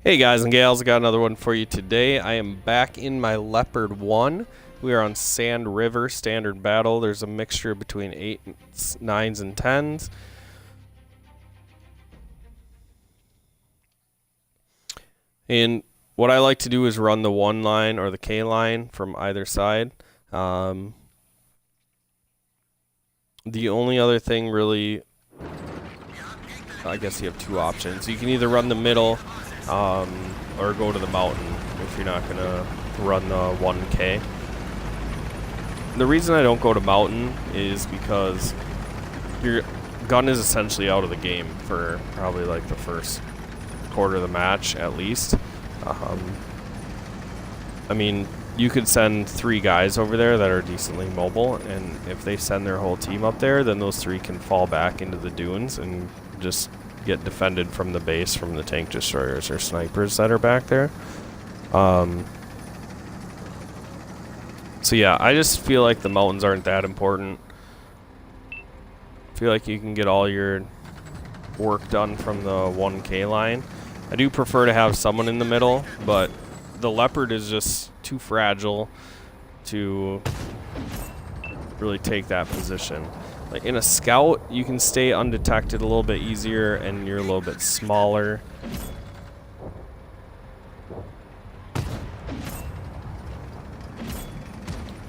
Hey guys and gals, I got another one for you today. I am back in my Leopard 1. We are on Sand River Standard Battle. There's a mixture between 8s, 9s, and 10s. And what I like to do is run the 1 line or the K line from either side. The only other thing really, I guess you have 2 options. You can either run the middle or go to the mountain if you're not going to run the 1K. The reason I don't go to mountain is because your gun is essentially out of the game for probably like the first quarter of the match at least. I mean, you could send 3 guys over there that are decently mobile, and if they send their whole team up there, then those 3 can fall back into the dunes and just get defended from the base from the tank destroyers or snipers that are back there. So yeah, I just feel like the mountains aren't that important. I feel like you can get all your work done from the 1K line. I do prefer to have someone in the middle, but the Leopard is just too fragile to really take that position. Like in a scout, you can stay undetected a little bit easier and you're a little bit smaller.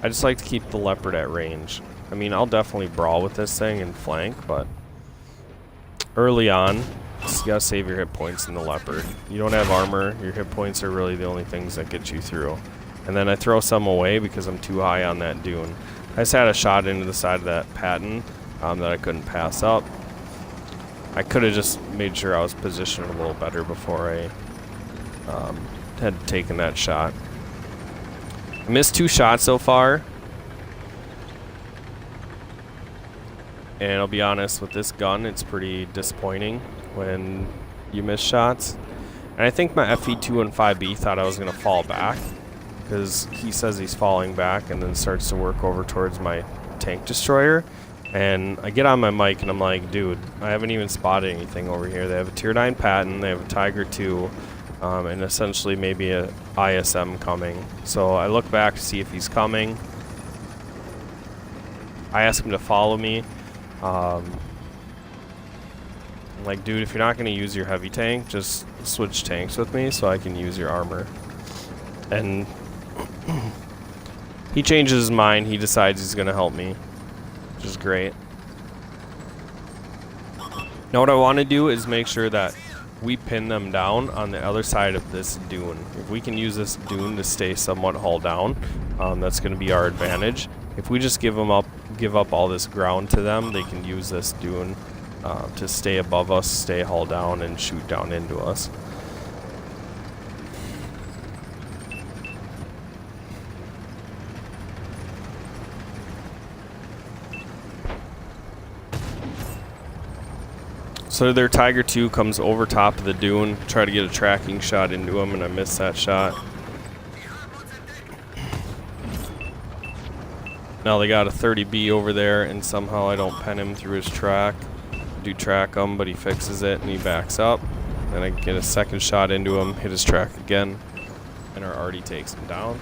I just like to keep the Leopard at range. I mean, I'll definitely brawl with this thing and flank, but early on, you gotta save your hit points in the Leopard. You don't have armor, your hit points are really the only things that get you through. And then I throw some away because I'm too high on that dune. I just had a shot into the side of that patent that I couldn't pass up. I could have just made sure I was positioned a little better before I had taken that shot. I missed 2 shots so far. And I'll be honest, with this gun, it's pretty disappointing when you miss shots. And I think my FE2 and 5B thought I was going to fall back, because he says he's falling back and then starts to work over towards my tank destroyer. And I get on my mic and I'm like, dude, I haven't even spotted anything over here. They have a tier 9 patent, they have a Tiger 2, and essentially maybe a ISM coming. So I look back to see if he's coming. I ask him to follow me. I'm like, dude, if you're not going to use your heavy tank, just switch tanks with me so I can use your armor. And he changes his mind. He decides he's going to help me, which is great. Now what I want to do is make sure that we pin them down on the other side of this dune. If we can use this dune to stay somewhat hull down, that's going to be our advantage. If we just give up all this ground to them, they can use this dune to stay above us, stay hull down, and shoot down into us. So their Tiger 2 comes over top of the dune, try to get a tracking shot into him, and I miss that shot. Now they got a 30B over there, and somehow I don't pen him through his track. I do track him, but he fixes it and he backs up. Then I get a second shot into him, hit his track again, and our arty takes him down.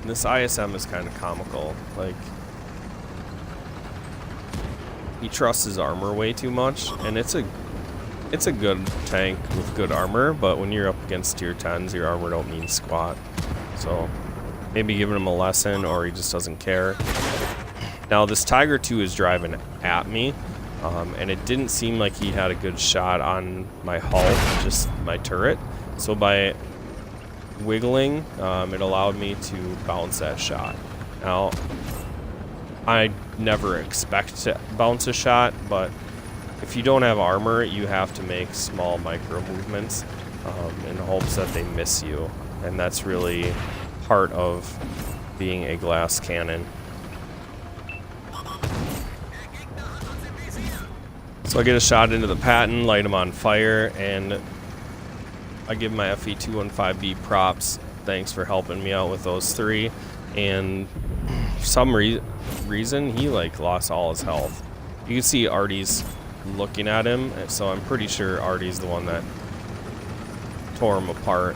And this ISM is kind of comical. Like, he trusts his armor way too much, and it's a good tank with good armor, but when you're up against tier 10s, your armor don't mean squat. So maybe giving him a lesson, or he just doesn't care. Now this Tiger 2 is driving at me, and it didn't seem like he had a good shot on my hull, just my turret. So by wiggling, it allowed me to bounce that shot. Now, I never expect to bounce a shot, but if you don't have armor, you have to make small micro movements in hopes that they miss you. And that's really part of being a glass cannon. So I get a shot into the patent, light him on fire, and I give my FE2 and 5B props. Thanks for helping me out with those 3. and for some reason he like lost all his health. You can see Artie's looking at him, so I'm pretty sure Artie's the one that tore him apart.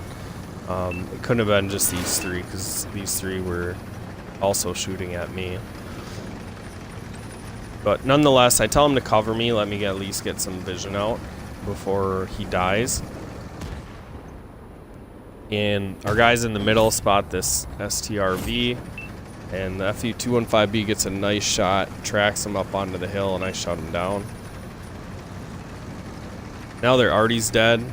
It couldn't have been just these three, because these three were also shooting at me. But nonetheless, I tell him to cover me, let me at least get some vision out before he dies. And our guys in the middle spot this STRV, and the FU-215B gets a nice shot, tracks him up onto the hill, and I shut him down. Now their Artie's dead.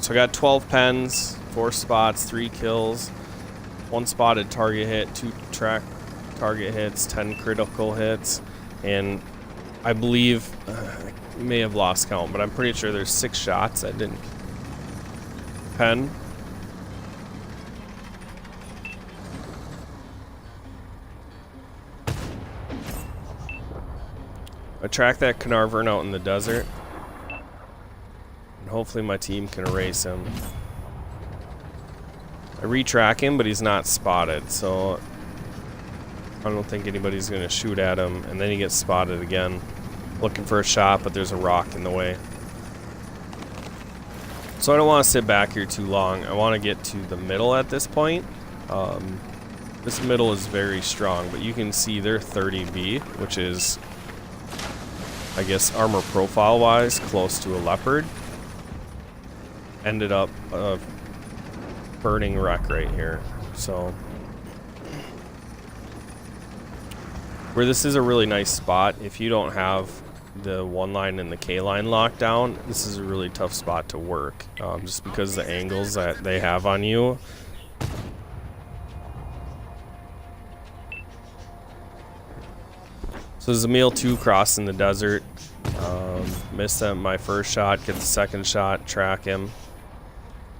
So I got 12 pens, 4 spots, 3 kills, 1 spotted target hit, 2 track target hits, 10 critical hits, and I believe we may have lost count, but I'm pretty sure there's 6 shots that didn't pen. I track that Carnarvon out in the desert, and hopefully my team can erase him. I retrack him, but he's not spotted, so I don't think anybody's going to shoot at him, and then he gets spotted again. Looking for a shot, but there's a rock in the way. So I don't want to sit back here too long. I want to get to the middle at this point. This middle is very strong, but you can see they're 30B, which is, I guess, armor profile wise close to a Leopard. Ended up burning wreck right here. So where this is a really nice spot, if you don't have the 1 line and the K line locked down, this is a really tough spot to work, just because of the angles that they have on you. So there's Emil 2 crossing the desert. Missed my first shot, get the second shot, track him.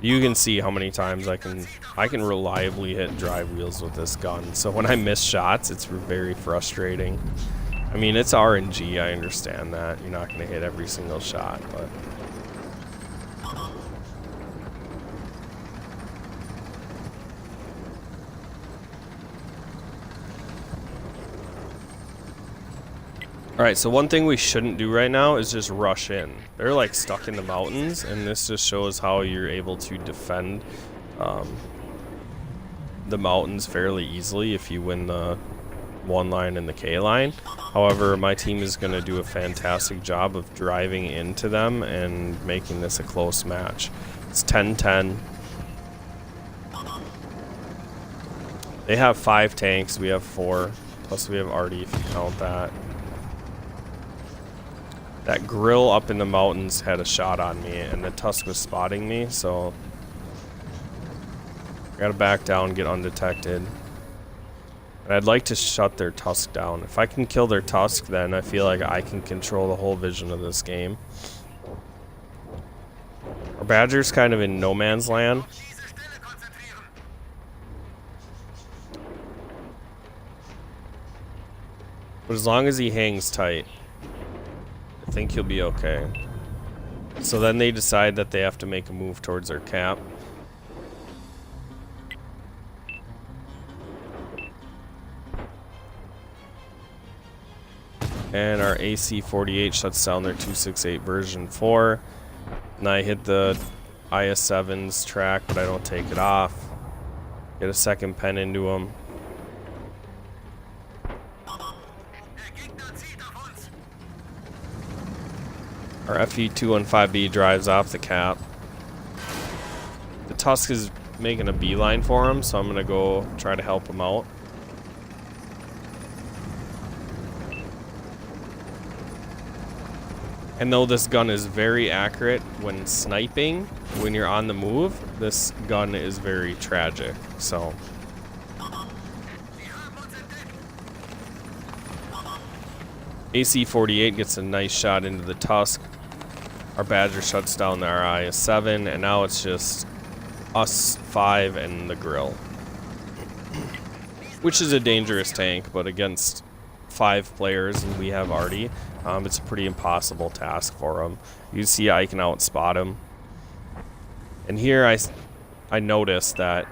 You can see how many times I can reliably hit drive wheels with this gun. So when I miss shots, it's very frustrating. I mean, it's RNG, I understand that. You're not going to hit every single shot, but alright, so one thing we shouldn't do right now is just rush in. They're like stuck in the mountains, and this just shows how you're able to defend the mountains fairly easily if you win the 1 line and the K line. However, my team is going to do a fantastic job of driving into them and making this a close match. It's 10-10. They have 5 tanks, we have 4, plus we have Artie if you count that. That grill up in the mountains had a shot on me, and the Tusk was spotting me, so I gotta back down, get undetected. And I'd like to shut their Tusk down. If I can kill their Tusk, then I feel like I can control the whole vision of this game. Our Badger's kind of in no man's land. But as long as he hangs tight, I think he'll be okay. So then they decide that they have to make a move towards their cap. And our AC-48 shuts down their 268 version 4. And I hit the IS-7's track, but I don't take it off. Get a second pen into him. Our FE-215B drives off the cap. The Tusk is making a beeline for him, so I'm going to go try to help him out. And though this gun is very accurate when sniping, when you're on the move, this gun is very tragic. So AC-48 gets a nice shot into the Tusk. Our Badger shuts down our IS-7, and now it's just us 5 and the grill. Which is a dangerous tank, but against 5 players, and we have Artie, it's a pretty impossible task for him. You see I can outspot him. And here I noticed that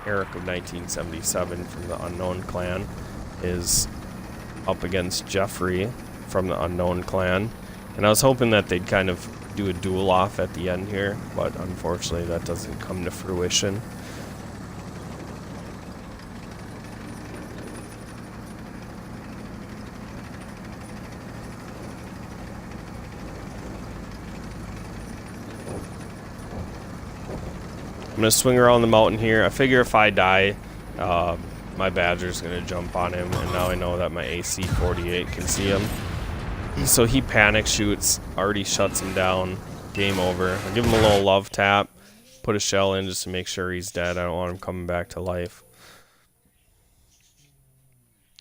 Eric of 1977 from the Unknown Clan is up against Jeffrey from the Unknown Clan, and I was hoping that they'd kind of do a duel off at the end here, but unfortunately that doesn't come to fruition. I'm gonna swing around the mountain here. I figure if I die, my Badger's gonna jump on him, and now I know that my AC-48 can see him. So he panic shoots, already shuts him down. Game over. I give him a little love tap, put a shell in just to make sure he's dead. I don't want him coming back to life.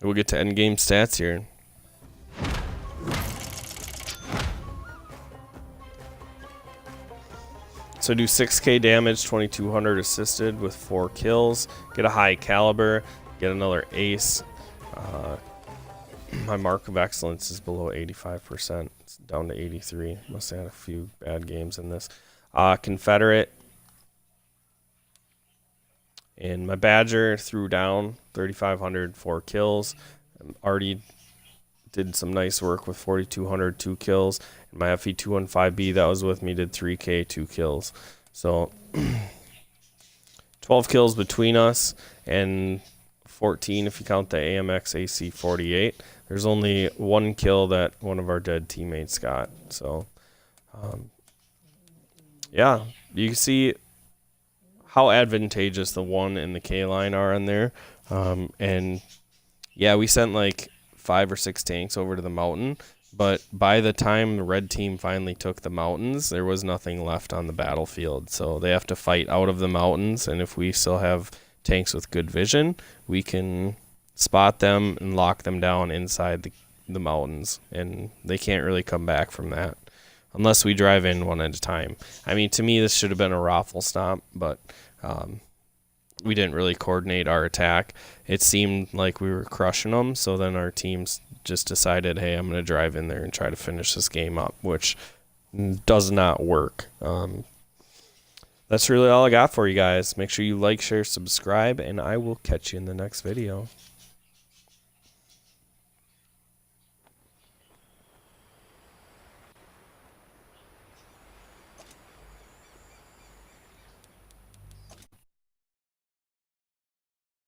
We'll get to end game stats here. So do 6k damage, 2200 assisted with 4 kills. Get a high caliber, get another ace. My mark of excellence is below 85%. It's down to 83. Must have had a few bad games in this. Confederate. And my Badger threw down 3,500, 4 kills. Already did some nice work with 4,200, 2 kills. And my FE215B that was with me did 3k, 2 kills. So 12 kills between us and 14 if you count the AMX AC-48. There's only 1 kill that one of our dead teammates got. So, yeah, you can see how advantageous the 1 and the K line are in there. And yeah, we sent like 5 or 6 tanks over to the mountain, but by the time the red team finally took the mountains, there was nothing left on the battlefield. So they have to fight out of the mountains, and if we still have tanks with good vision, we can spot them and lock them down inside the mountains, and they can't really come back from that unless we drive in one at a time. I mean, to me, this should have been a raffle stomp, but we didn't really coordinate our attack. It seemed like we were crushing them, so then our teams just decided, hey, I'm going to drive in there and try to finish this game up, which does not work. That's really all I got for you guys. Make sure you like, share, subscribe, and I will catch you in the next video.